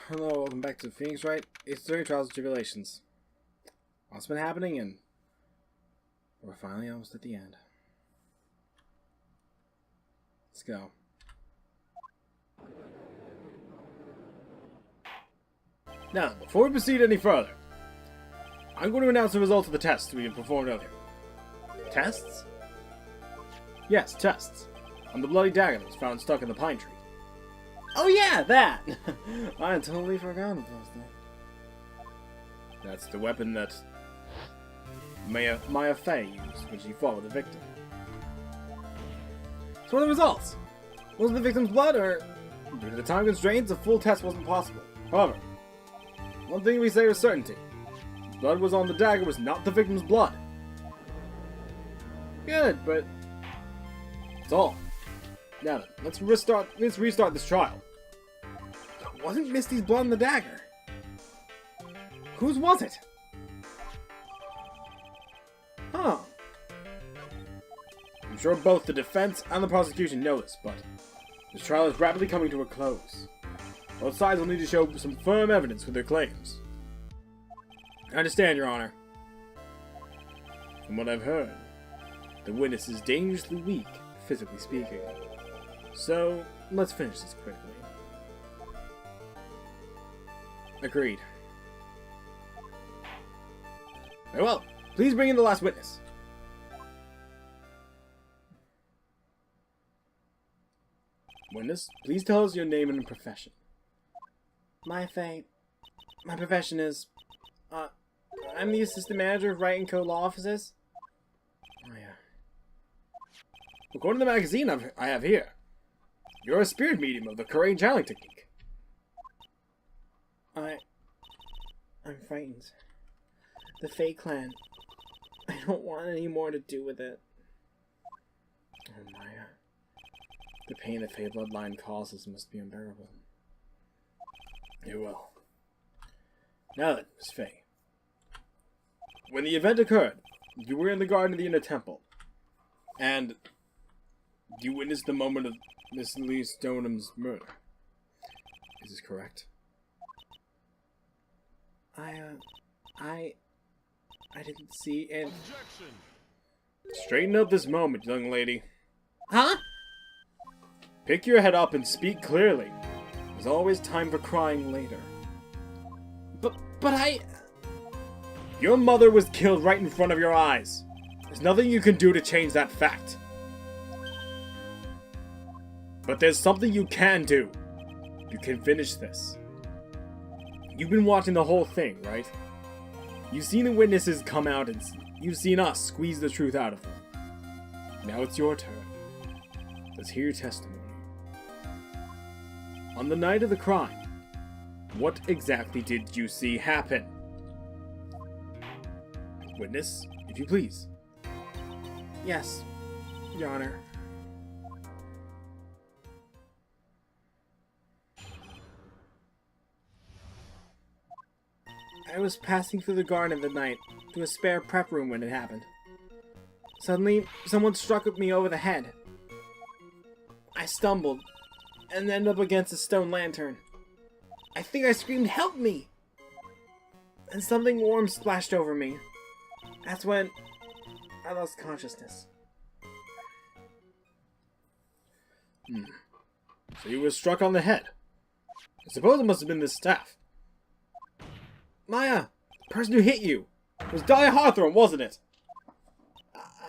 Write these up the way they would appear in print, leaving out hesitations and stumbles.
Hello, welcome back to Phoenix, Wright. It's 30 Trials and Tribulations. What's been happening, and we're finally almost at the end. Let's go. Now, before we proceed any further, I'm going to announce the results of the tests we have performed earlier. Tests? Yes, tests. On the bloody dagger that was found stuck in the pine tree. Oh yeah, that! I had totally forgotten about that. That's the weapon that Maya Fey used when she fought with the victim. So what are the results? Was it the victim's blood, or due to the time constraints, a full test wasn't possible? However, one thing we say with certainty. The blood was on the dagger was not the victim's blood. Good, but that's all. Now then, let's restart this trial. Wasn't Misty's blood on the dagger? Whose was it? Huh. I'm sure both the defense and the prosecution know this, but this trial is rapidly coming to a close. Both sides will need to show some firm evidence for their claims. I understand, Your Honor. From what I've heard, the witness is dangerously weak, physically speaking. So, let's finish this quickly. Agreed. Very well. Please bring in the last witness. Witness, please tell us your name and profession. My profession is... I'm the assistant manager of Wright & Co. law offices. Oh, yeah. According to the magazine I have here, you're a spirit medium of the Korean channeling technique. I'm frightened. The Fae clan. I don't want any more to do with it. Oh, Maya. The pain the Fae bloodline causes must be unbearable. It will. Now then, Miss Fae. When the event occurred, you were in the garden of the Inner Temple. And you witnessed the moment of Miss Lee Stoneham's murder. Is this correct? I didn't see it. Objection. Straighten up this moment, young lady. Huh? Pick your head up and speak clearly. There's always time for crying later. But I... Your mother was killed right in front of your eyes. There's nothing you can do to change that fact. But there's something you can do. You can finish this. You've been watching the whole thing, right? You've seen the witnesses come out and you've seen us squeeze the truth out of them. Now it's your turn. Let's hear your testimony. On the night of the crime, what exactly did you see happen? Witness, if you please. Yes, Your Honor. I was passing through the garden at night to a spare prep room when it happened. Suddenly, someone struck me over the head. I stumbled and ended up against a stone lantern. I think I screamed, "Help me!" And something warm splashed over me. That's when I lost consciousness. So you were struck on the head. I suppose it must have been this staff. Maya, the person who hit you. It was Dahlia Hawthorne, wasn't it?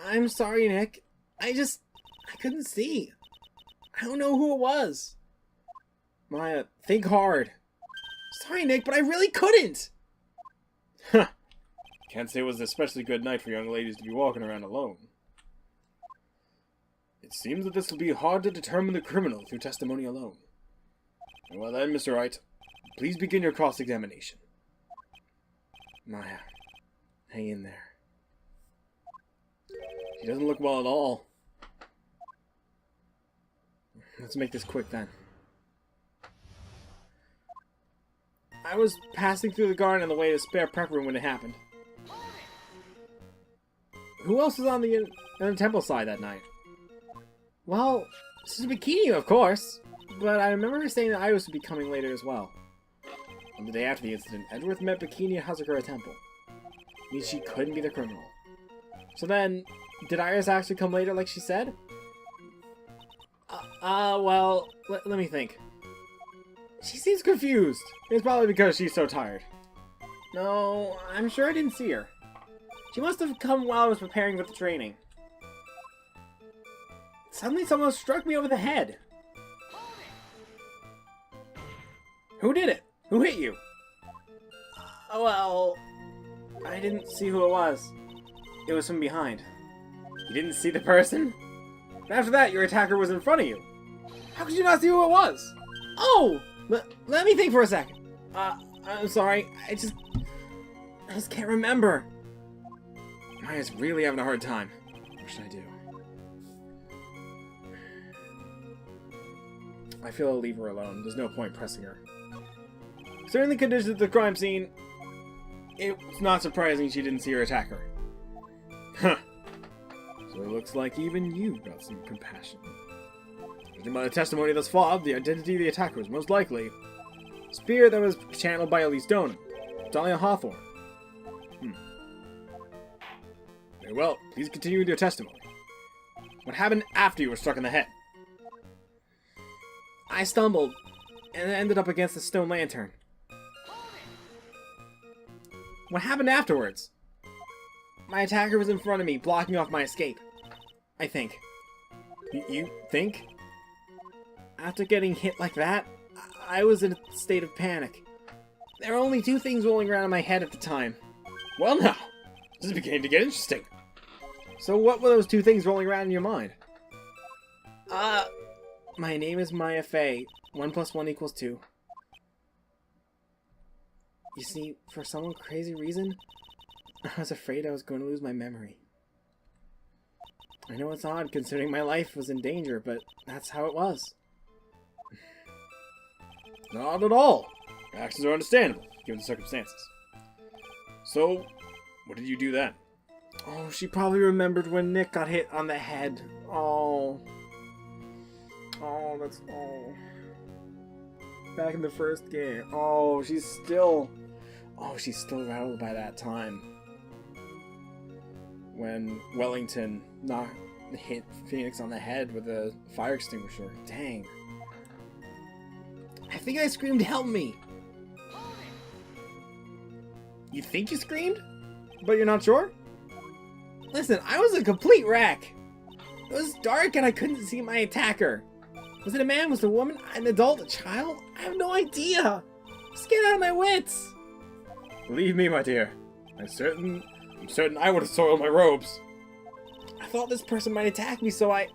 I'm sorry, Nick. I couldn't see. I don't know who it was. Maya, think hard. Sorry, Nick, but I really couldn't. Huh. Can't say it was an especially good night for young ladies to be walking around alone. It seems that this will be hard to determine the criminal through testimony alone. Well then, Mr. Wright, please begin your cross-examination. Maya, hang in there. She doesn't look well at all. Let's make this quick then. I was passing through the garden on the way to the spare prep room when it happened. Who else was on the temple side that night? Well, this is Bikini, of course. But I remember her saying that Iris would be coming later as well. On the day after the incident, Edgeworth met Bikini at Hazakura Temple. Means she couldn't be the criminal. So then, did Iris actually come later like she said? Well, let me think. She seems confused. It's probably because she's so tired. No, I'm sure I didn't see her. She must have come while I was preparing for the training. Suddenly someone struck me over the head. Who did it? Who hit you? Well, I didn't see who it was. It was from behind. You didn't see the person? After that, your attacker was in front of you. How could you not see who it was? Oh! Let me think for a second. I'm sorry. I just can't remember. Maya's really having a hard time. What should I do? I feel I'll leave her alone. There's no point pressing her. Considering the conditions of the crime scene, it's not surprising she didn't see her attacker. Huh. So it looks like even you got some compassion. Judging by the testimony thus far, the identity of the attacker was most likely a spirit that was channeled by Elise Donan, Dahlia Hawthorne. Very well, please continue with your testimony. What happened after you were struck in the head? I stumbled, and ended up against the stone lantern. What happened afterwards? My attacker was in front of me, blocking off my escape. I think. You think? After getting hit like that, I was in a state of panic. There were only two things rolling around in my head at the time. Well now, this is beginning to get interesting. So what were those two things rolling around in your mind? My name is Maya Fey. 1 + 1 = 2. You see, for some crazy reason, I was afraid I was going to lose my memory. I know it's odd considering my life was in danger, but that's how it was. Not at all. Your actions are understandable, given the circumstances. So, what did you do then? Oh, she probably remembered when Nick got hit on the head. Oh. Oh, that's... Oh. Back in the first game. Oh, she's still... Oh, she's still rattled by that time. When Wellington hit Phoenix on the head with a fire extinguisher. Dang. I think I screamed, "Help me!" You think you screamed? But you're not sure? Listen, I was a complete wreck. It was dark and I couldn't see my attacker. Was it a man? Was it a woman? An adult? A child? I have no idea. Just get out of my wits. Believe me, my dear. I'm certain I would have soiled my robes. I thought this person might attack me, so I...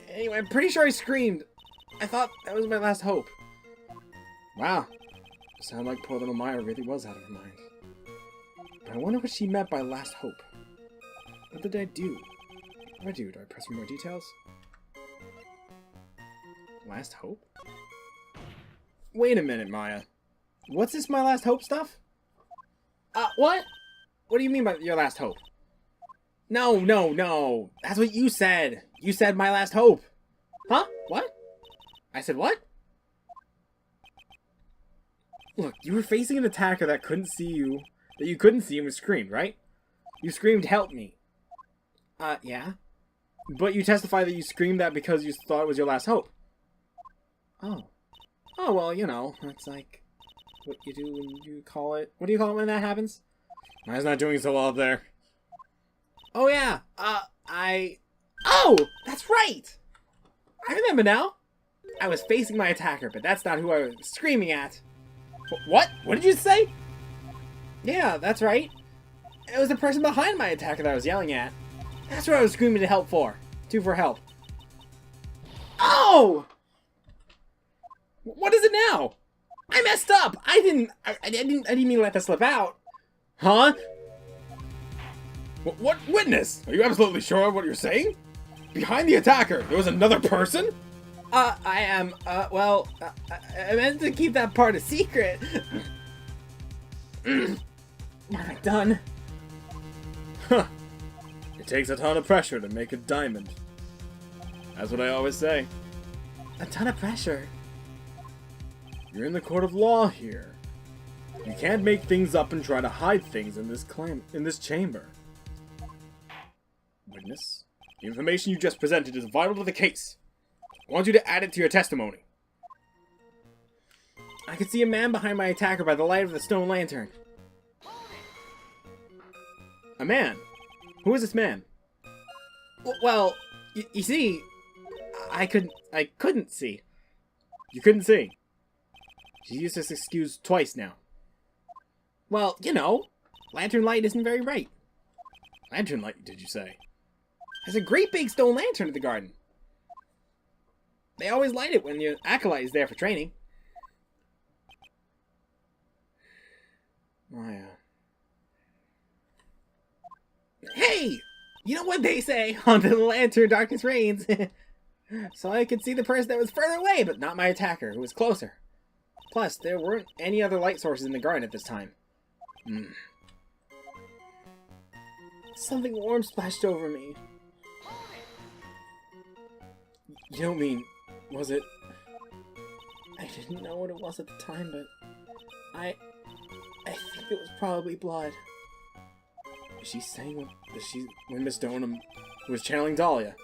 Anyway, I'm pretty sure I screamed. I thought that was my last hope. Wow. You sound like poor little Maya really was out of her mind. But I wonder what she meant by last hope. What did I do? What do I do? Do I press for more details? Last hope? Wait a minute, Maya. What's this my last hope stuff? What? What do you mean by your last hope? No. That's what you said. You said my last hope. Huh? What? I said what? Look, you were facing an attacker that couldn't see you, that you couldn't see him and screamed, right? You screamed, "Help me." Yeah? But you testify that you screamed that because you thought it was your last hope. Oh. Oh, well, you know, that's like what you do when you call it... What do you call it when that happens? Maya's not doing so well up there. Oh, yeah. Oh! That's right! I remember now. I was facing my attacker, but that's not who I was screaming at. What? What did you say? Yeah, that's right. It was the person behind my attacker that I was yelling at. That's what I was screaming to help for. For help. Oh! What is it now? I messed up! I didn't mean to let that slip out. Huh? What witness? Are you absolutely sure of what you're saying? Behind the attacker, there was another person? I meant to keep that part a secret. What have I done? Huh. It takes a ton of pressure to make a diamond. That's what I always say. A ton of pressure? You're in the court of law here. You can't make things up and try to hide things in this chamber. Witness, the information you just presented is vital to the case. I want you to add it to your testimony. I could see a man behind my attacker by the light of the stone lantern. A man? Who is this man? Well, you see, I couldn't see. You couldn't see? She used this excuse twice now. Well, you know, lantern light isn't very bright. Lantern light, did you say? There's a great big stone lantern in the garden. They always light it when your acolyte is there for training. Maya. Hey! You know what they say? Under the lantern, darkness reigns. So I could see the person that was further away, but not my attacker, who was closer. Plus, there weren't any other light sources in the garden at this time. Something warm splashed over me. You don't mean, was it? I didn't know what it was at the time, but I think it was probably blood. Is she saying when Miss Donham, who was channeling Dahlia,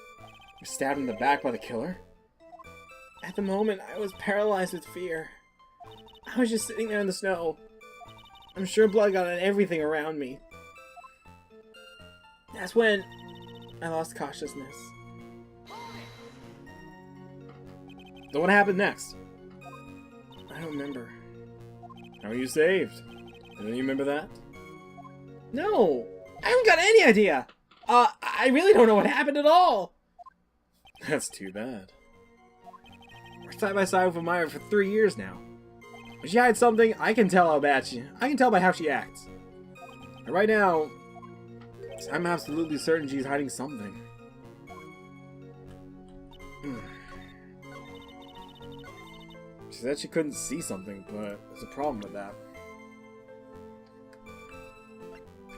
was stabbed in the back by the killer? At the moment, I was paralyzed with fear. I was just sitting there in the snow. I'm sure blood got on everything around me. That's when I lost consciousness. So what happened next? I don't remember. How were you saved? Don't you remember that? No! I haven't got any idea! I really don't know what happened at all! That's too bad. We're side by side with Myra for 3 years now. If she hides something, I can tell I can tell by how she acts. And right now, I'm absolutely certain she's hiding something. She said she couldn't see something, but there's a problem with that.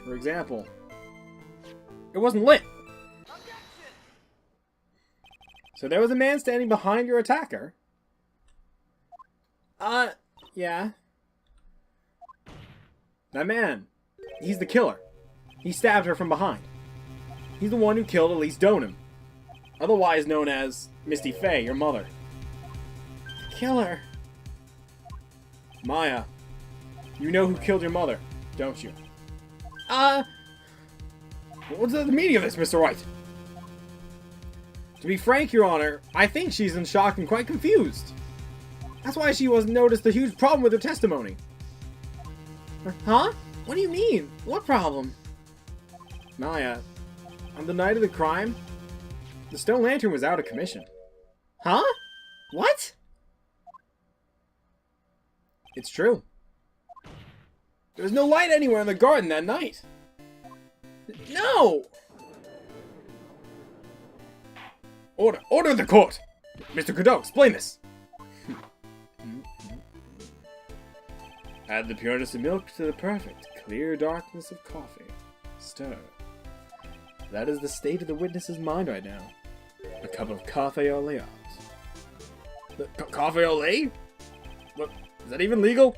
For example, it wasn't lit. So there was a man standing behind your attacker? Yeah. That man, he's the killer. He stabbed her from behind. He's the one who killed Elise Donham, otherwise known as Misty Fey, your mother. Killer. Maya, you know who killed your mother, don't you? What's the meaning of this, Mr. Wright? To be frank, Your Honor, I think she's in shock and quite confused. That's why she wasn't noticed the huge problem with her testimony. Huh? What do you mean? What problem? Maya, on the night of the crime, the stone lantern was out of commission. Huh? What? It's true. There was no light anywhere in the garden that night. No! Order in the court! Mr. Cadeau, explain this! Add the pureness of milk to the perfect, clear darkness of coffee. Stir. That is the state of the witness's mind right now. A cup of café au lait. Café au lait? What? Is that even legal?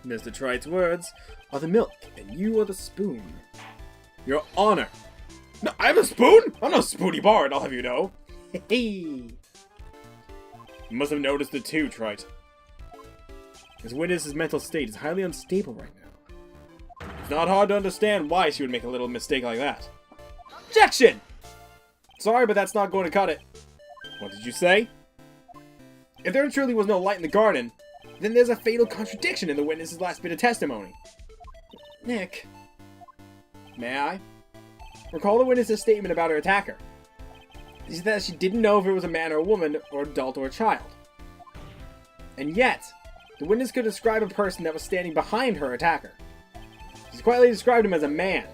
Mr. Trite's words are the milk, and you are the spoon. Your Honor! No, I'm a spoon? I'm no spoony bard, I'll have you know. Hey! You must have noticed it too, Trite. This witness's mental state is highly unstable right now. It's not hard to understand why she would make a little mistake like that. Objection! Sorry, but that's not going to cut it. What did you say? If there truly was no light in the garden, then there's a fatal contradiction in the witness's last bit of testimony. Nick. May I? Recall the witness's statement about her attacker. She said that she didn't know if it was a man or a woman, or adult or a child. And yet, the witness could describe a person that was standing behind her attacker. She's quietly described him as a man.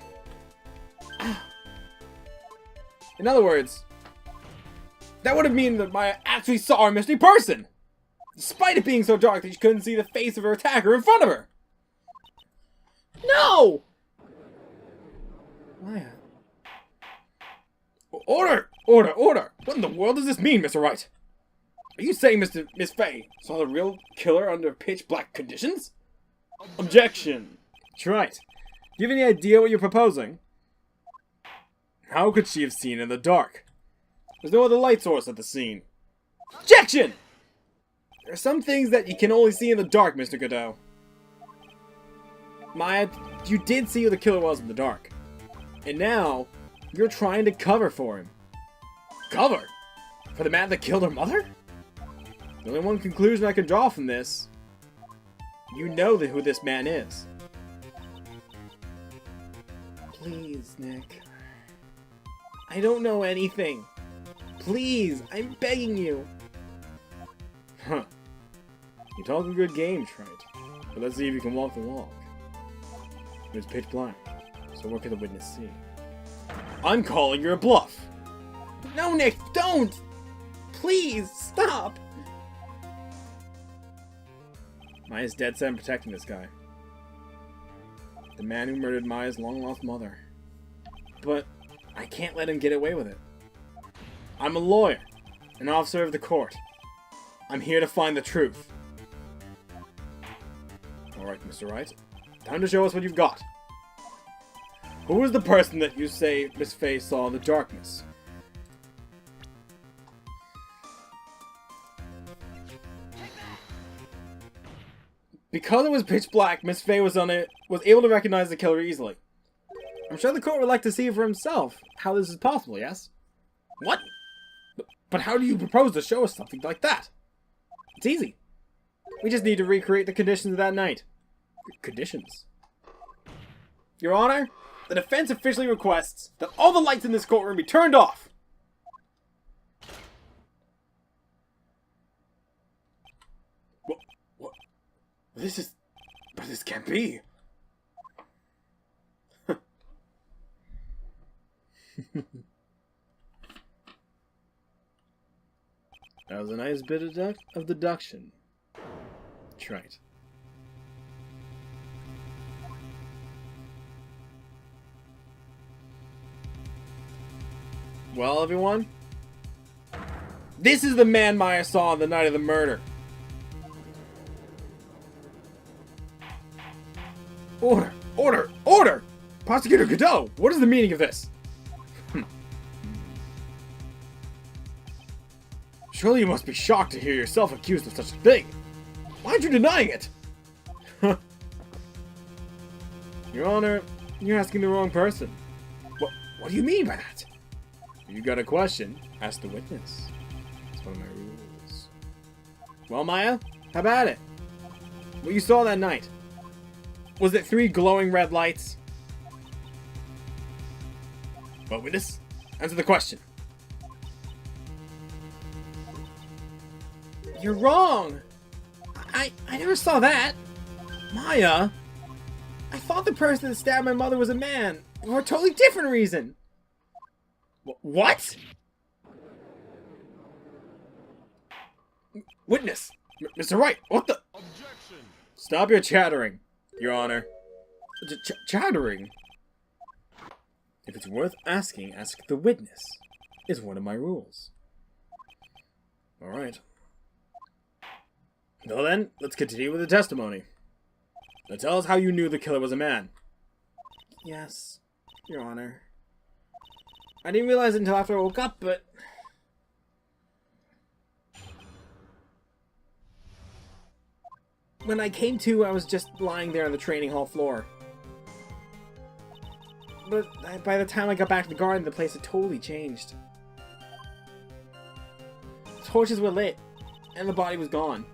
In other words, that would have mean that Maya actually saw a mystery person! Despite it being so dark that she couldn't see the face of her attacker in front of her! No! Maya. Order! Order! Order! What in the world does this mean, Mr. Wright? Are you saying Miss Fay saw the real killer under pitch black conditions? Objection! That's right. Do you have any idea what you're proposing? How could she have seen in the dark? There's no other light source at the scene. Objection! There are some things that you can only see in the dark, Mr. Godot. Maya, you did see who the killer was in the dark. And now, you're trying to cover for him. Cover? For the man that killed her mother? The only one conclusion I can draw from this... You know who this man is. Please, Nick. I don't know anything. Please, I'm begging you. Huh. You talk a good game, Wright. But let's see if you can walk the walk. It was pitch black, so what could the witness see? I'm calling your bluff! No, Nick, don't! Please, stop! Maya's dead set on protecting this guy. The man who murdered Maya's long-lost mother. But I can't let him get away with it. I'm a lawyer, an officer of the court. I'm here to find the truth. Alright, Mr. Wright. Time to show us what you've got. Who was the person that you say Miss Fay saw in the darkness? Because it was pitch black, Miss Fay was able to recognize the killer easily. I'm sure the court would like to see for himself how this is possible, yes? What? But how do you propose to show us something like that? It's easy. We just need to recreate the conditions of that night. Conditions? Your Honor, the defense officially requests that all the lights in this courtroom be turned off. What? But this can't be. That was a nice bit of deduction. That's right. Well, everyone, this is the man Maya saw on the night of the murder. Order! Order! Order! Prosecutor Godot, what is the meaning of this? Surely you must be shocked to hear yourself accused of such a thing. Why aren't you denying it? Your Honor, you're asking the wrong person. What do you mean by that? If you got a question, ask the witness. It's one of my rules. Well, Maya, how about it? What you saw that night? Was it 3 glowing red lights? Well, witness, answer the question. You're wrong! I never saw that! Maya! I thought the person that stabbed my mother was a man, for a totally different reason! What? Witness! Mr. Wright, what the? Objection! Stop your chattering, Your Honor. Chattering? If it's worth asking, ask the witness. Is one of my rules. Alright. Well then, let's continue with the testimony. Now tell us how you knew the killer was a man. Yes, Your Honor. I didn't realize it until after I woke up, but... When I came to, I was just lying there on the training hall floor. But by the time I got back to the garden, the place had totally changed. Torches were lit, and the body was gone.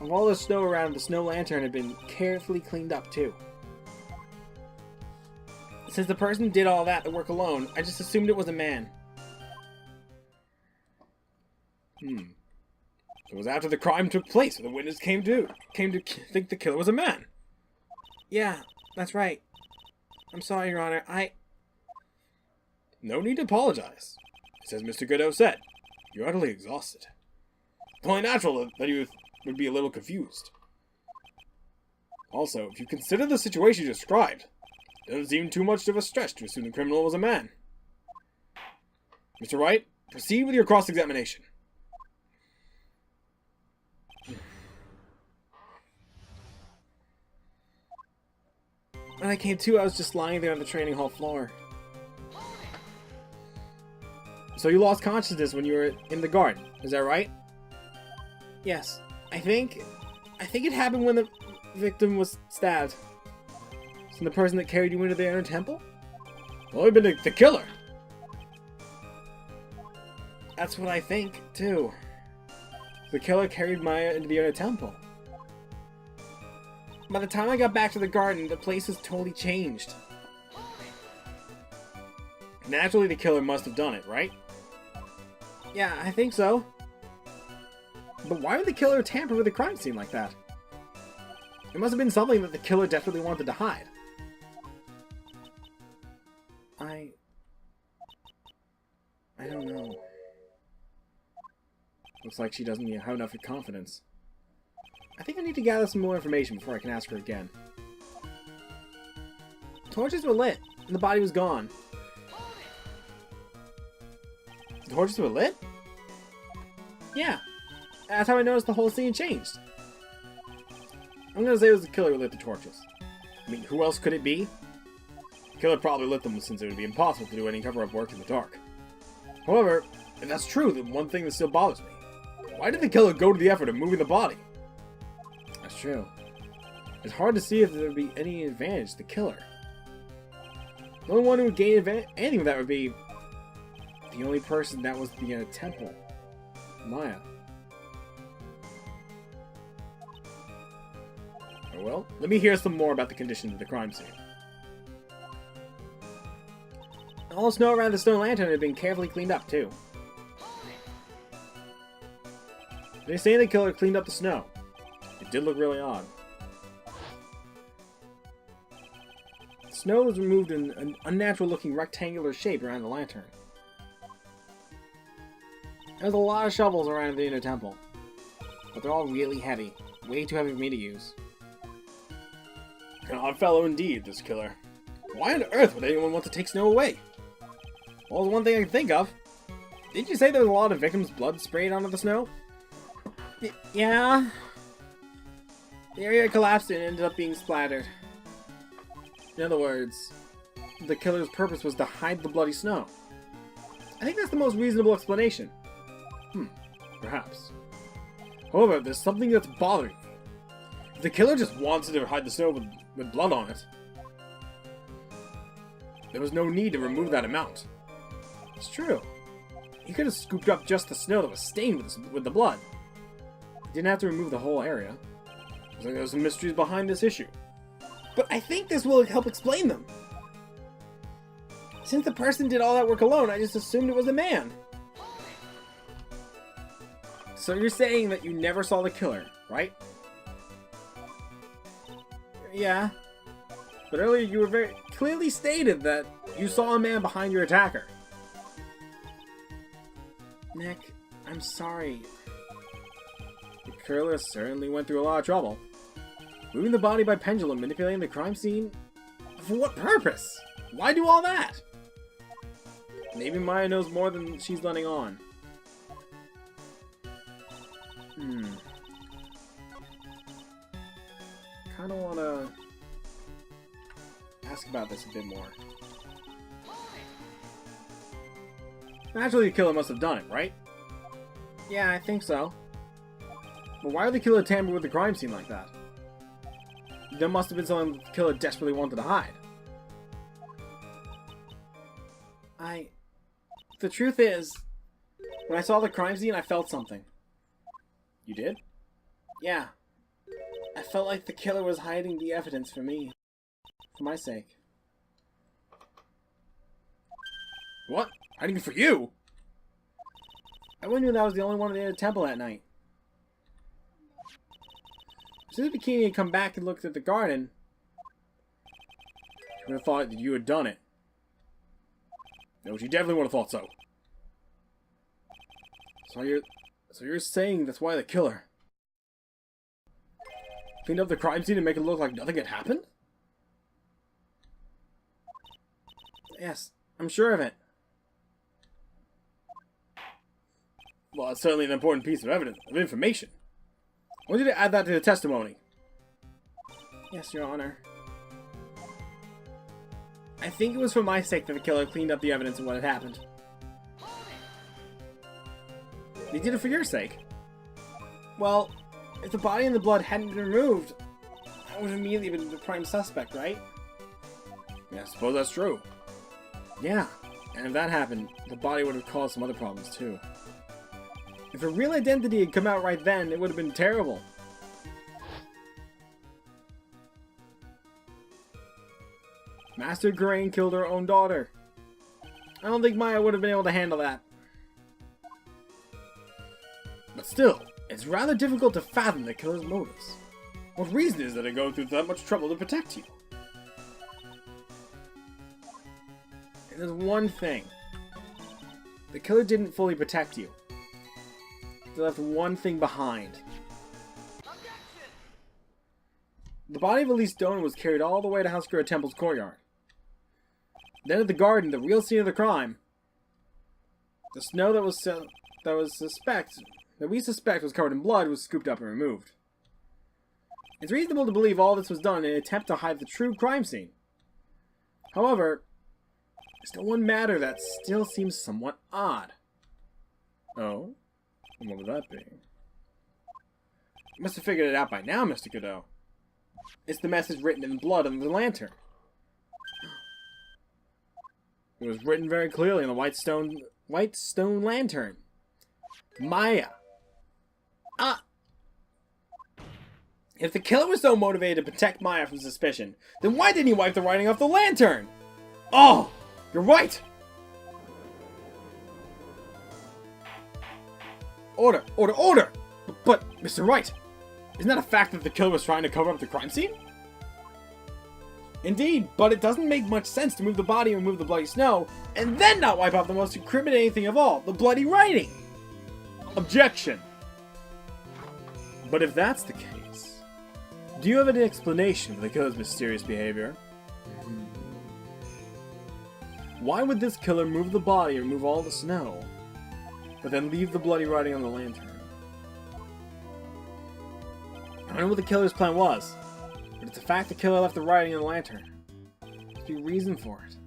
Of all the snow around, the snow lantern had been carefully cleaned up too. Since the person did all that to work alone, I just assumed it was a man. It was after the crime took place that the witness came to think the killer was a man. Yeah, that's right. I'm sorry, Your Honor. No need to apologize. As Mr. Godot said, you're utterly exhausted. It's only natural that you would be a little confused. Also, if you consider the situation you described, it doesn't seem too much of a stretch to assume the criminal was a man. Mr. Wright, proceed with your cross-examination. When I came to, I was just lying there on the training hall floor. So you lost consciousness when you were in the garden, is that right? Yes. I think it happened when the victim was stabbed. So the person that carried you into the inner temple? Well, you've been the killer. That's what I think, too. The killer carried Maya into the inner temple. By the time I got back to the garden, the place was totally changed. Naturally, the killer must have done it, right? Yeah, I think so. But why would the killer tamper with the crime scene like that? It must have been something that the killer desperately wanted to hide. I don't know. Looks like she doesn't have enough confidence. I think I need to gather some more information before I can ask her again. Torches were lit, and the body was gone. The torches were lit? Yeah. That's how I noticed the whole scene changed. I'm gonna say it was the killer who lit the torches. I mean, who else could it be? The killer probably lit them since it would be impossible to do any cover-up work in the dark. However, if that's true, then one thing that still bothers me. Why did the killer go to the effort of moving the body? That's true. It's hard to see if there would be any advantage to the killer. The only one who would gain anything with that would be the only person that was the temple. Maya. Oh well, let me hear some more about the conditions of the crime scene. All the snow around the stone lantern had been carefully cleaned up, too. They say the killer cleaned up the snow. It did look really odd. The snow was removed in an unnatural-looking rectangular shape around the lantern. There's a lot of shovels around the inner temple, but they're all really heavy. Way too heavy for me to use. An odd fellow indeed, this killer. Why on earth would anyone want to take snow away? Well, there's one thing I can think of. Didn't you say there was a lot of victims' blood sprayed onto the snow? Yeah. The area collapsed and ended up being splattered. In other words, the killer's purpose was to hide the bloody snow. I think that's the most reasonable explanation. Perhaps. However, there's something that's bothering me. If the killer just wanted to hide the snow with blood on it, there was no need to remove that amount. It's true. He could have scooped up just the snow that was stained with the blood. He didn't have to remove the whole area. Looks like there's some mysteries behind this issue. But I think this will help explain them. Since the person did all that work alone, I just assumed it was a man. So you're saying that you never saw the killer, right? Yeah. But earlier you were very clearly stated that you saw a man behind your attacker. Nick, I'm sorry. The killer certainly went through a lot of trouble. Moving the body by pendulum, manipulating the crime scene? For what purpose? Why do all that? Maybe Maya knows more than she's letting on. Kinda wanna ask about this a bit more. Naturally, the killer must have done it, right? Yeah, I think so. But why would the killer tamper with the crime scene like that? There must have been something the killer desperately wanted to hide. The truth is, when I saw the crime scene, I felt something. You did? Yeah. I felt like the killer was hiding the evidence for me. For my sake. What? Hiding for you? I knew that I was the only one in the temple that night. As soon as Bikini had come back and looked at the garden, she would have thought that you had done it. No, she definitely would have thought so. So you're saying that's why the killer cleaned up the crime scene and make it look like nothing had happened? Yes, I'm sure of it. Well, it's certainly an important piece of evidence, of information. I want you to add that to the testimony. Yes, Your Honor. I think it was for my sake that the killer cleaned up the evidence of what had happened. He did it for your sake. Well, if the body and the blood hadn't been removed, I would have immediately been the prime suspect, right? Yeah, I suppose that's true. Yeah, and if that happened, the body would have caused some other problems too. If her real identity had come out right then, it would have been terrible. Master Grain killed her own daughter. I don't think Maya would have been able to handle that. But still, it's rather difficult to fathom the killer's motives. What reason is there to go through that much trouble to protect you? And there's one thing. The killer didn't fully protect you. They left one thing behind. The body of Elise Dolan was carried all the way to Housegirl Temple's courtyard. Then at the garden, the real scene of the crime, the snow that we suspect was covered in blood was scooped up and removed. It's reasonable to believe all this was done in an attempt to hide the true crime scene. However, there's still one matter that still seems somewhat odd. Oh? And what would that be? You must have figured it out by now, Mr. Godot. It's the message written in blood on the lantern. It was written very clearly on the white stone lantern. Maya. Ah! If the killer was so motivated to protect Maya from suspicion, then why didn't he wipe the writing off the lantern? Oh! You're right! Order! Order! Order! But, Mr. Wright, isn't that a fact that the killer was trying to cover up the crime scene? Indeed, but it doesn't make much sense to move the body and remove the bloody snow, and then not wipe off the most incriminating thing of all, the bloody writing! Objection! But if that's the case, do you have an explanation for the killer's mysterious behavior? Why would this killer move the body and remove all the snow, but then leave the bloody writing on the lantern? I don't know what the killer's plan was, but it's a fact the killer left the writing in the lantern. There's a reason for it.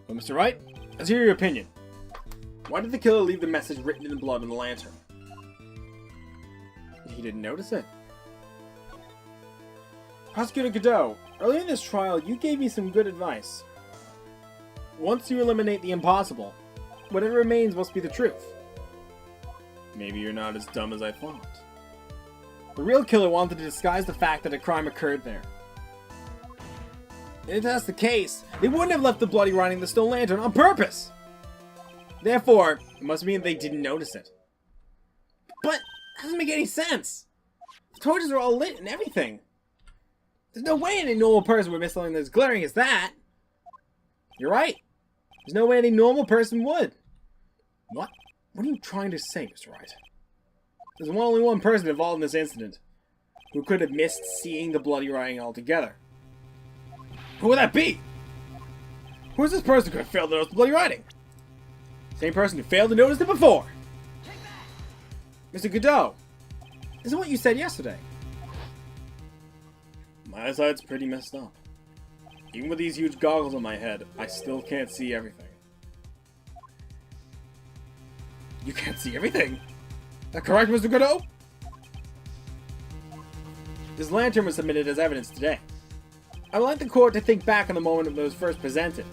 Well, Mr. Wright, let's hear your opinion. Why did the killer leave the message written in blood on the lantern? He didn't notice it. Prosecutor Godot, earlier in this trial, you gave me some good advice. Once you eliminate the impossible, whatever remains must be the truth. Maybe you're not as dumb as I thought. The real killer wanted to disguise the fact that a crime occurred there. And if that's the case, they wouldn't have left the bloody writing in the stone lantern on purpose! Therefore, it must mean they didn't notice it. But, that doesn't make any sense! The torches are all lit and everything. There's no way any normal person would miss something as glaring as that! You're right. There's no way any normal person would. What? What are you trying to say, Mr. Wright? There's only one person involved in this incident who could have missed seeing the bloody writing altogether. Who would that be? Who is this person who could have failed to notice the bloody writing? Same person who failed to notice it before. Mr. Godot, isn't what you said yesterday. My eyesight's pretty messed up. Even with these huge goggles on my head, I still can't see everything. You can't see everything? That correct, Mr. Godot? This lantern was submitted as evidence today. I would like the court to think back on the moment when it was first presented.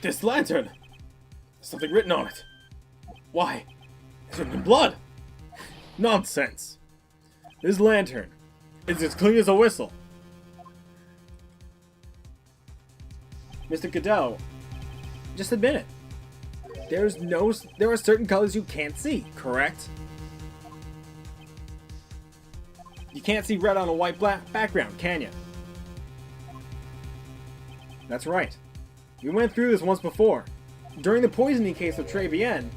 This lantern! There's something written on it. Why? It's written in blood! Nonsense! This lantern is as clean as a whistle. Mr. Godot, just admit it. There are certain colors you can't see, correct? You can't see red on a white background, can you? That's right. We went through this once before. During the poisoning case of Trevienne.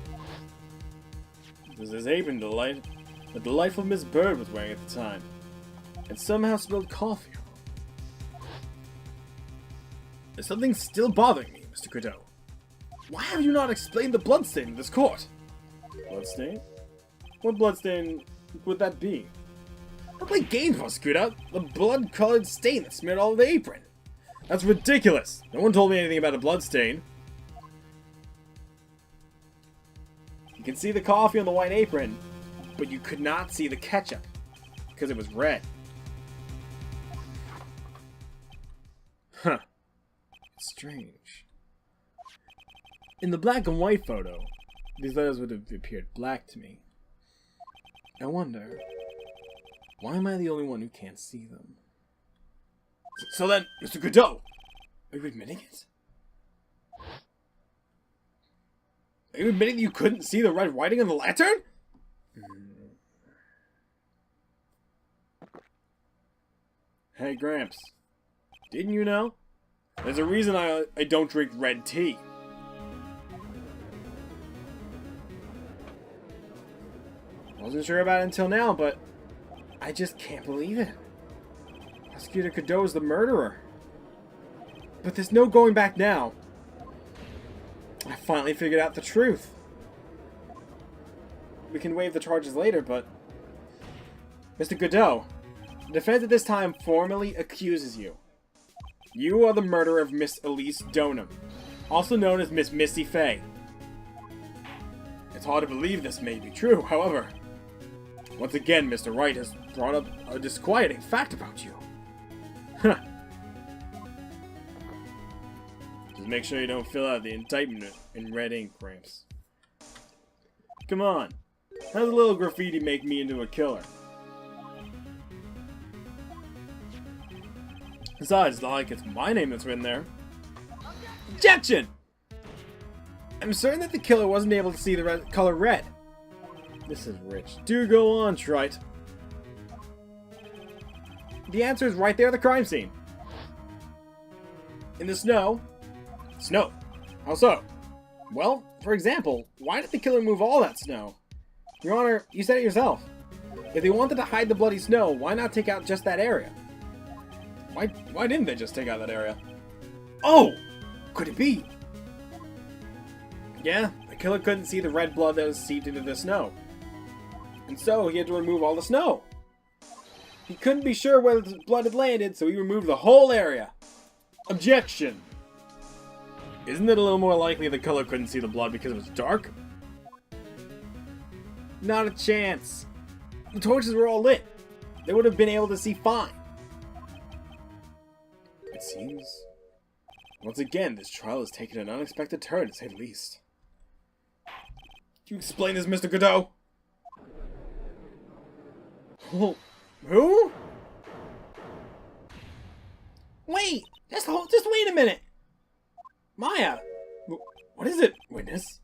It was this apron the delightful Miss Bird was wearing at the time. And somehow spilled coffee. There's something still bothering me, Mr. Godot. Why have you not explained the bloodstain in this court? Bloodstain? What bloodstain would that be? Don't play games, Mosquito. The blood-colored stain that smeared all over the apron. That's ridiculous. No one told me anything about a blood stain. You can see the coffee on the white apron, but you could not see the ketchup because it was red. Huh. Strange. In the black and white photo, these letters would have appeared black to me. I wonder, why am I the only one who can't see them? So then, Mr. Godot, are you admitting it? Are you admitting that you couldn't see the red writing on the lantern? Hey, Gramps. Didn't you know? There's a reason I don't drink red tea. Wasn't sure about it until now, but I just can't believe it. Prosecutor Godot is the murderer. But there's no going back now. I finally figured out the truth. We can waive the charges later, but... Mr. Godot, the defense at this time formally accuses you. You are the murderer of Miss Elise Donham, also known as Miss Misty Fey. It's hard to believe this may be true, however, once again Mr. Wright has brought up a disquieting fact about you. Huh. Just make sure you don't fill out the indictment in red ink, Gramps. Come on, how does a little graffiti make me into a killer? Besides, it's not like it's my name that's written there. Objection! I'm certain that the killer wasn't able to see the color red. This is rich. Do go on, Wright. The answer is right there at the crime scene. In the snow. Snow? How so? Well, for example, why did the killer move all that snow? Your Honor, you said it yourself. If they wanted to hide the bloody snow, why not take out just that area? Why didn't they just take out that area? Oh! Could it be? Yeah, the killer couldn't see the red blood that was seeped into the snow. And so he had to remove all the snow. He couldn't be sure where the blood had landed, so he removed the whole area. Objection! Isn't it a little more likely the killer couldn't see the blood because it was dark? Not a chance. The torches were all lit. They would have been able to see fine. It seems... Once again, this trial has taken an unexpected turn, to say the least. Can you explain this, Mr. Godot? Who? Wait! Just wait a minute! Maya! What is it, witness?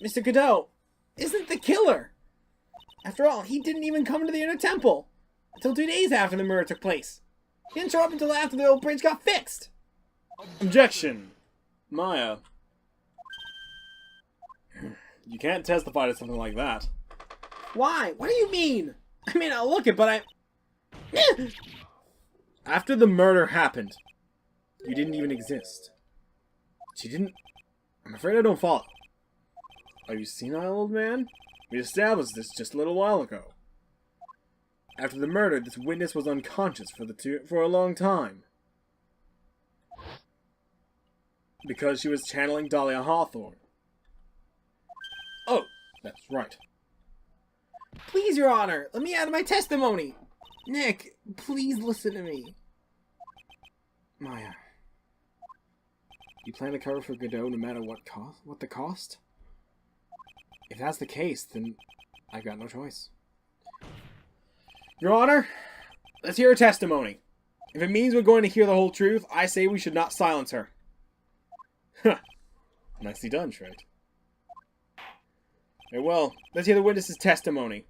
Mr. Godot isn't the killer! After all, he didn't even come to the inner temple until 2 days after the murder took place. He didn't show up until after the old bridge got fixed. Objection! Maya. You can't testify to something like that. Why? What do you mean? I mean, I'll look it, but I... After the murder happened, you didn't even exist. She didn't... I'm afraid I don't follow. Are you senile, old man? We established this just a little while ago. After the murder, this witness was unconscious for a long time. Because she was channeling Dahlia Hawthorne. Oh, that's right. Please, Your Honor, let me add my testimony. Nick, please listen to me. Maya, you plan to cover for Godot no matter what the cost? If that's the case, then I got no choice. Your Honor, let's hear her testimony. If it means we're going to hear the whole truth, I say we should not silence her. Huh. Nicely done, Wright. Very well, let's hear the witness's testimony.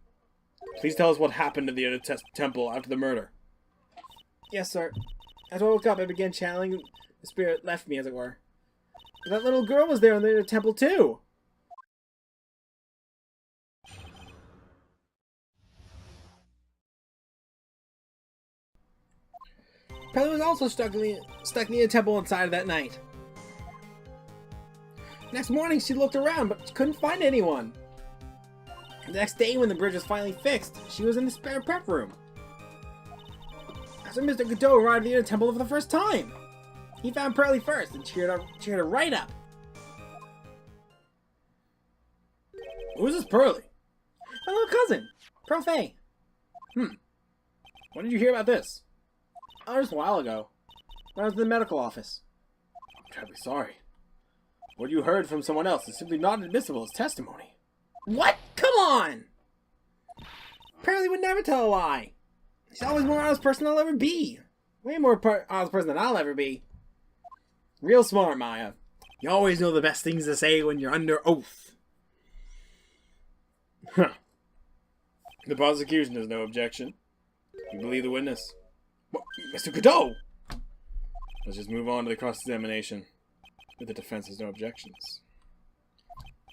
Please tell us what happened to the inner temple after the murder. Yes, sir. As I woke up, I began channeling. The spirit left me, as it were. But that little girl was there in the inner temple, too. Pelly was also stuck in the temple inside of that night. Next morning, she looked around, but she couldn't find anyone. The next day, when the bridge was finally fixed, she was in the spare prep room. So Mr. Godot arrived at the Inner Temple for the first time. He found Pearly first and cheered her right up. Who's this Pearly? My little cousin, Pearl Fay. When did you hear about this? Oh, just a while ago. When I was in the medical office. I'm terribly sorry. What you heard from someone else is simply not admissible as testimony. What? Come on! Pearly would never tell a lie. She's always the more honest person I'll ever be. Way more honest person than I'll ever be. Real smart, Maya. You always know the best things to say when you're under oath. Huh. The prosecution has no objection. You believe the witness? What? Mr. Godot! Let's just move on to the cross-examination. If the defense has no objections.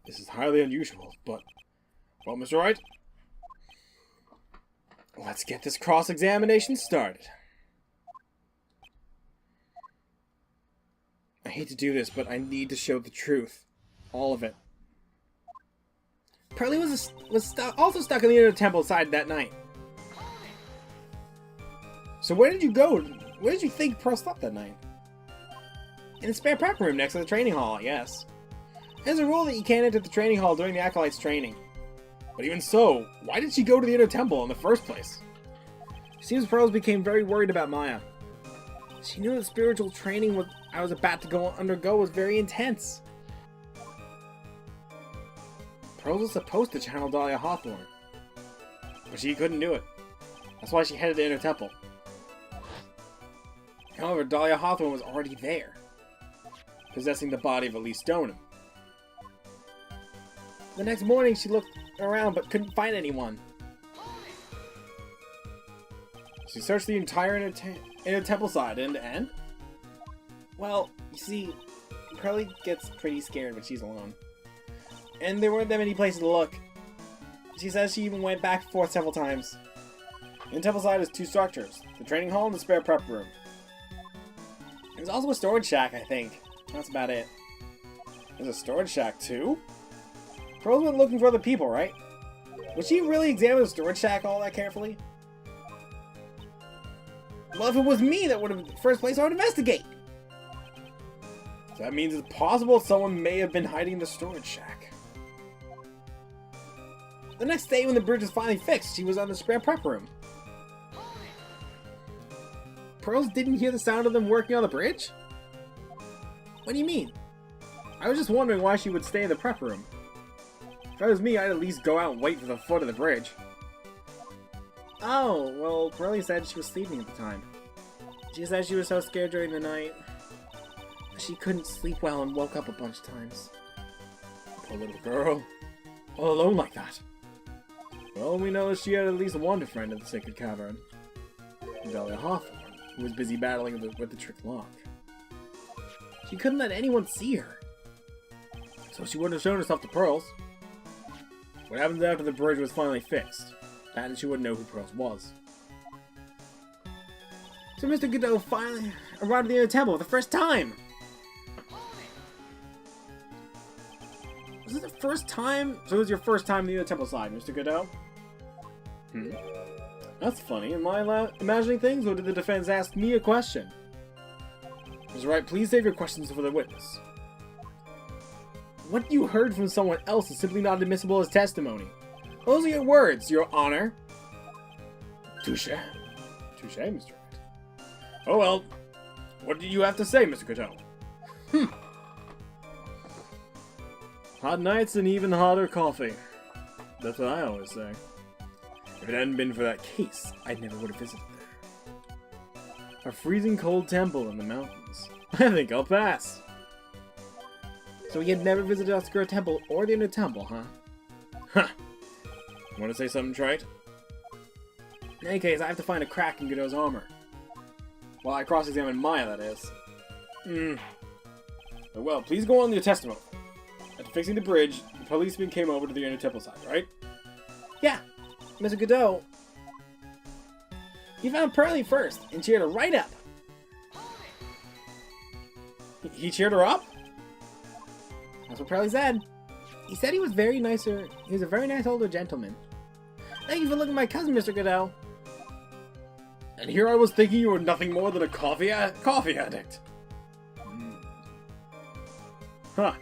This is highly unusual, but... Well, Mr. Wright? Let's get this cross-examination started. I hate to do this, but I need to show the truth. All of it. Pearly was also stuck in the Inner Temple side that night. So where did you go? Where did you think Pearl slept that night? In the spare prep room next to the training hall, I guess. There's a rule that you can't enter the training hall during the Acolyte's training. But even so, why did she go to the Inner Temple in the first place? It seems Pearl became very worried about Maya. She knew the spiritual training I was about to undergo was very intense. Pearl was supposed to channel Dahlia Hawthorne, but she couldn't do it. That's why she headed to Inner Temple. However, Dahlia Hawthorne was already there, possessing the body of Elise Stoneham. The next morning, she looked around but couldn't find anyone. She searched the entire Inner Temple side end to end. Well, you see, Pearly gets pretty scared when she's alone. And there weren't that many places to look. She says she even went back and forth several times. In Temple side is two structures, the training hall and the spare prep room. There's also a storage shack, I think. That's about it. There's a storage shack too? Pearl went looking for other people, right? Would she really examine the storage shack all that carefully? Well, if it was me, that would have been the first place I would investigate. So that means it's possible someone may have been hiding in the storage shack. The next day, when the bridge was finally fixed, she was on the spare prep room. Pearls didn't hear the sound of them working on the bridge? What do you mean? I was just wondering why she would stay in the prep room. If that was me, I'd at least go out and wait for the foot of the bridge. Oh, well, Pearly said she was sleeping at the time. She said she was so scared during the night. She couldn't sleep well and woke up a bunch of times. Poor little girl. All alone like that. Well, we know that she had at least one friend in the Sacred Cavern. Dahlia Hawthorne, who was busy battling with the trick lock. She couldn't let anyone see her. So she wouldn't have shown herself to Pearls. What happens after the bridge was finally fixed? That she wouldn't know who Pearls was. So Mr. Godot finally arrived at the Inner Temple for the first time! Was it the first time? So it was your first time in the Inner Temple side, Mr. Godot? That's funny. Am I imagining things, or did the defense ask me a question? Mr. Wright, please save your questions for the witness. What you heard from someone else is simply not admissible as testimony. Those are your words, Your Honor. Touche. Touche, Mr. Wright. Oh well. What do you have to say, Mr. Godot? Hot nights and even hotter coffee. That's what I always say. If it hadn't been for that case, I never would have visited there. A freezing cold temple in the mountains. I think I'll pass. So he had never visited Oscura Temple or the Inner Temple, huh? Huh. Want to say something, Trite? In any case, I have to find a crack in Godot's armor. While I cross-examine Maya, that is. Well, please go on your testimony. After fixing the bridge, the policeman came over to the Inner Temple side, right? Yeah, Mr. Godot. He found Pearly first and cheered her right up. He cheered her up? That's what Pearly said. He said he was very nicer. He was a very nice older gentleman. Thank you for looking at my cousin, Mr. Godot. And here I was thinking you were nothing more than a coffee addict. Huh.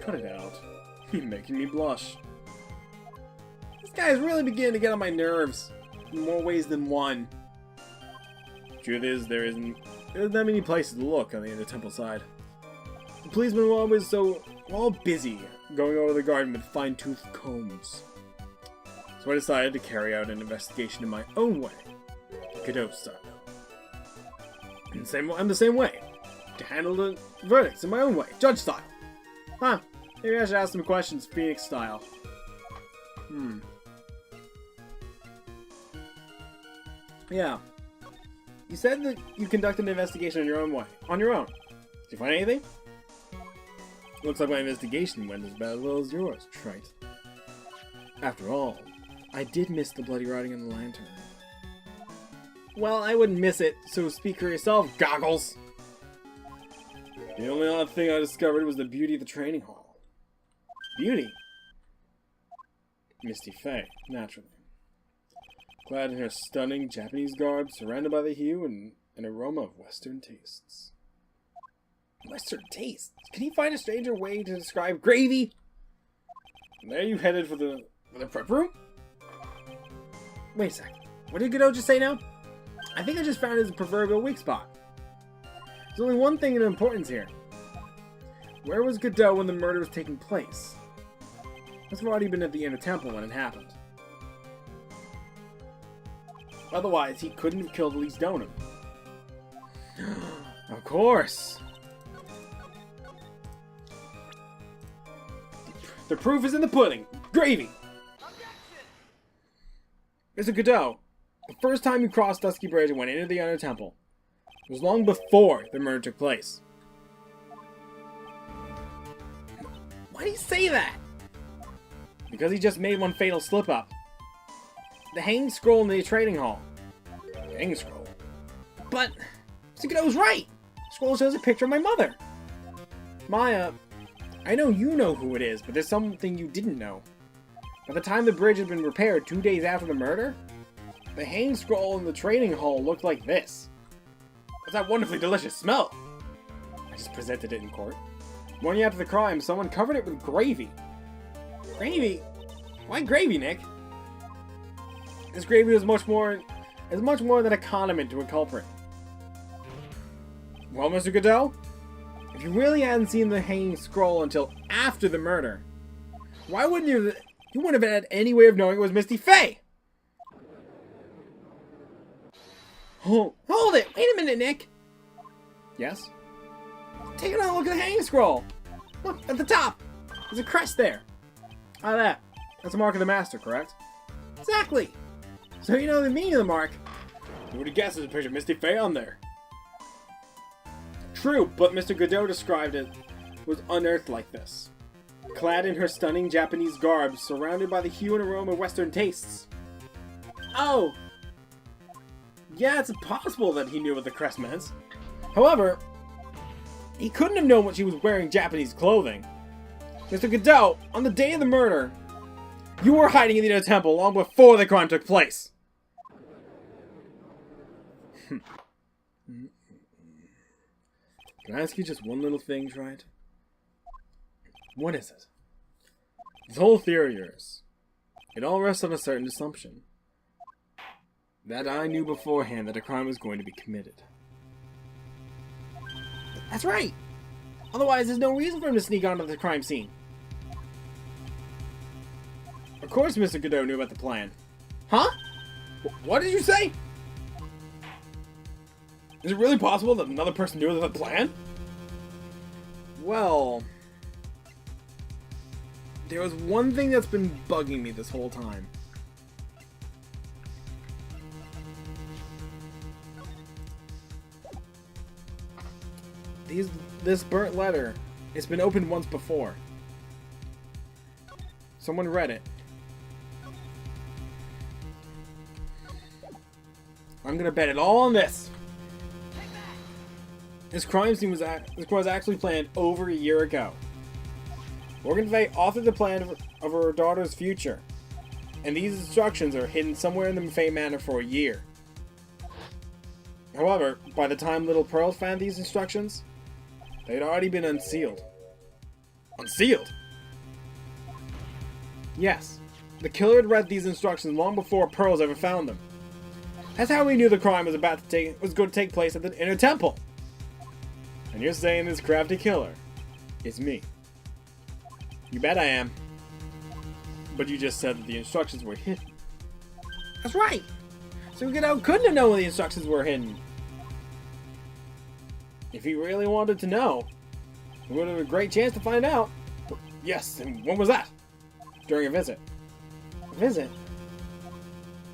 Cut it out. You're making me blush. This guy is really beginning to get on my nerves. In more ways than one. Truth is, there isn't that many places to look on the inner temple side. The policemen were always all busy going over the garden with fine-toothed combs. So I decided to carry out an investigation in my own way. Godot style. I'm the same way. To handle the verdicts in my own way. Judge style. Huh. Maybe I should ask some questions Phoenix style. Yeah. You said that you conducted an investigation on your own way. On your own. Did you find anything? Looks like my investigation went as bad as yours, Wright. After all, I did miss the bloody writing on the lantern. Well, I wouldn't miss it, so speak for yourself, Goggles! The only odd thing I discovered was the beauty of the training hall. Beauty? Misty Faye, naturally. Clad in her stunning Japanese garb, surrounded by the hue and an aroma of Western tastes. Western tastes? Can he find a stranger way to describe gravy? And there you headed for the prep room? Wait a sec. What did Godot just say now? I think I just found his proverbial weak spot. There's only one thing of importance here. Where was Godot when the murder was taking place? Must have already been at the inner temple when it happened. Otherwise, he couldn't have killed Elise Donham. Of course! The proof is in the pudding! Gravy! Mr. Godot, the first time you crossed Dusky Bridge and went into the Inner Temple was long before the murder took place. Why do you say that? Because he just made one fatal slip-up. The hanging scroll in the trading hall. Hanging scroll? But Mr. Godot's right! The scroll shows a picture of my mother. Maya, I know you know who it is, but there's something you didn't know. By the time the bridge had been repaired 2 days after the murder, the hanging scroll in the training hall looked like this. What's that wonderfully delicious smell? I just presented it in court. Morning after the crime, someone covered it with gravy. Gravy? Why gravy, Nick? This gravy is much more than a condiment to a culprit. Well, Mr. Godot, if you really hadn't seen the hanging scroll until after the murder, why wouldn't you? You wouldn't have had any way of knowing it was Misty Faye. Hold it! Wait a minute, Nick. Yes. Take another look at the hanging scroll. Look at the top. There's a crest there. Ah, that's a mark of the master, correct? Exactly. So you know the meaning of the mark. Who would have guessed there's a picture of Misty Faye on there? True, but Mr. Godot described it was unearthed like this. Clad in her stunning Japanese garb, surrounded by the hue and aroma of Western tastes. Oh! Yeah, it's possible that he knew what the crest meant. However, he couldn't have known what she was wearing Japanese clothing. Mr. Godot, on the day of the murder, you were hiding in the inner temple long before the crime took place. Can I ask you just one little thing, Wright? What is it? This whole theory of yours, it all rests on a certain assumption. That I knew beforehand that a crime was going to be committed. That's right! Otherwise, there's no reason for him to sneak onto the crime scene. Of course Mr. Godot knew about the plan. Huh? What did you say? Is it really possible that another person knew about the plan? Well, there was one thing that's been bugging me this whole time. This burnt letter, it's been opened once before. Someone read it. I'm gonna bet it all on this. This crime scene was actually planned over a year ago. Morgan Fay authored the plan of her daughter's future, and these instructions are hidden somewhere in the Fay Manor for a year. However, by the time little Pearl found these instructions, they had already been unsealed. Unsealed? Yes. The killer had read these instructions long before Pearls ever found them. That's how we knew the crime was going to take place at the Inner Temple. And you're saying this crafty killer is me? You bet I am. But you just said that the instructions were hidden. That's right. So Godot couldn't have known the instructions were hidden. If he really wanted to know, he would have a great chance to find out. Yes, and when was that? During a visit. A visit?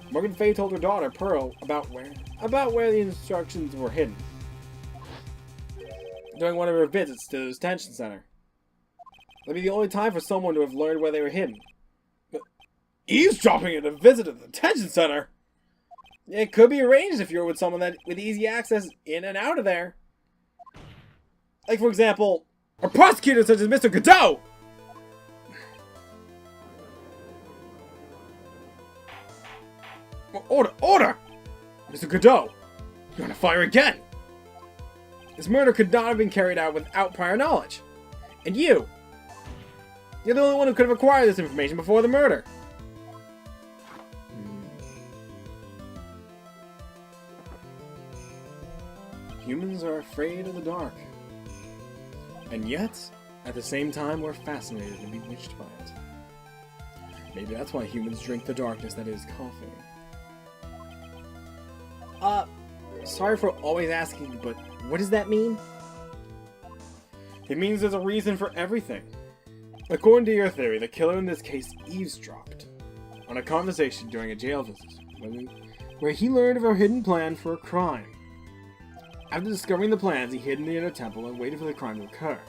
Morgan Fay told her daughter, Pearl, about where the instructions were hidden. During one of her visits to the detention center. That'd be the only time for someone to have learned where they were hidden. But eavesdropping at a visit to the detention center? It could be arranged if you're with someone with easy access in and out of there. Like, for example, a prosecutor such as Mr. Godot! Order! Order! Mr. Godot! You're gonna fire again! This murder could not have been carried out without prior knowledge. And you're the only one who could have acquired this information before the murder. Humans are afraid of the dark. And yet, at the same time, we're fascinated and bewitched by it. Maybe that's why humans drink the darkness that is coffee. Sorry for always asking, but what does that mean? It means there's a reason for everything. According to your theory, the killer in this case eavesdropped on a conversation during a jail visit, where he learned of a hidden plan for a crime. After discovering the plans, he hid in the Inner Temple and waited for the crime to occur.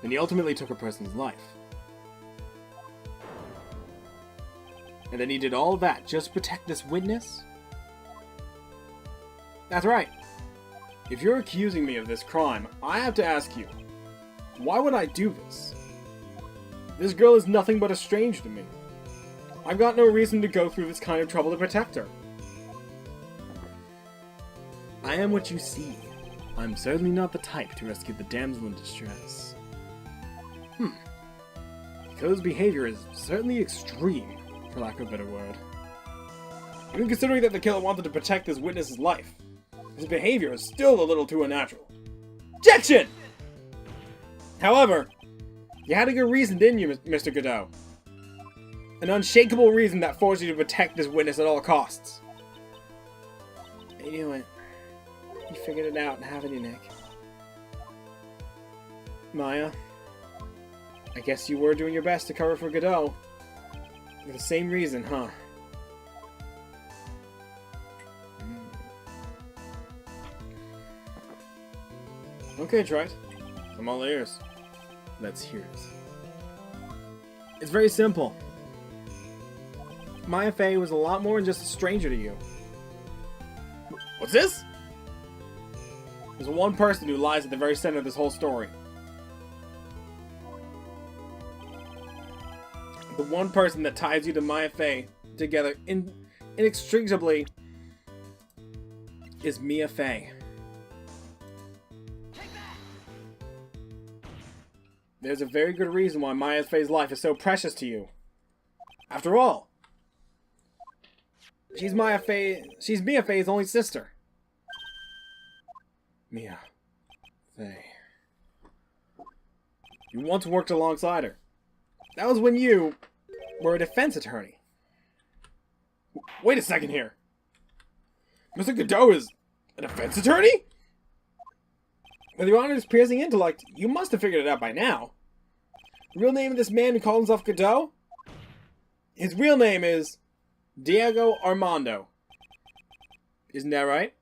Then he ultimately took a person's life. And then he did all that just to protect this witness? That's right. If you're accusing me of this crime, I have to ask you, why would I do this? This girl is nothing but a stranger to me. I've got no reason to go through this kind of trouble to protect her. I am what you see. I'm certainly not the type to rescue the damsel in distress. The killer's behavior is certainly extreme, for lack of a better word. Even considering that the killer wanted to protect this witness's life, his behavior is still a little too unnatural. Objection! However, you had a good reason, didn't you, Mr. Godot? An unshakable reason that forced you to protect this witness at all costs. I knew it. You figured it out, haven't you, Nick? Maya, I guess you were doing your best to cover for Godot. For the same reason, huh? Okay, Wright. I'm all ears. Let's hear it. It's very simple. Maya Fey was a lot more than just a stranger to you. What's this? There's one person who lies at the very center of this whole story. The one person that ties you to Maya Fey together inextricably is Mia Fey. There's a very good reason why Maya Fey's life is so precious to you. After all, she's Mia Fey's only sister. Mia Fey. You once worked alongside her. That was when you were a defense attorney. Wait a second here. Mr. Godot is a defense attorney? With your honor's piercing intellect, you must have figured it out by now. The real name of this man who calls himself Godot? His real name is Diego Armando. Isn't that right?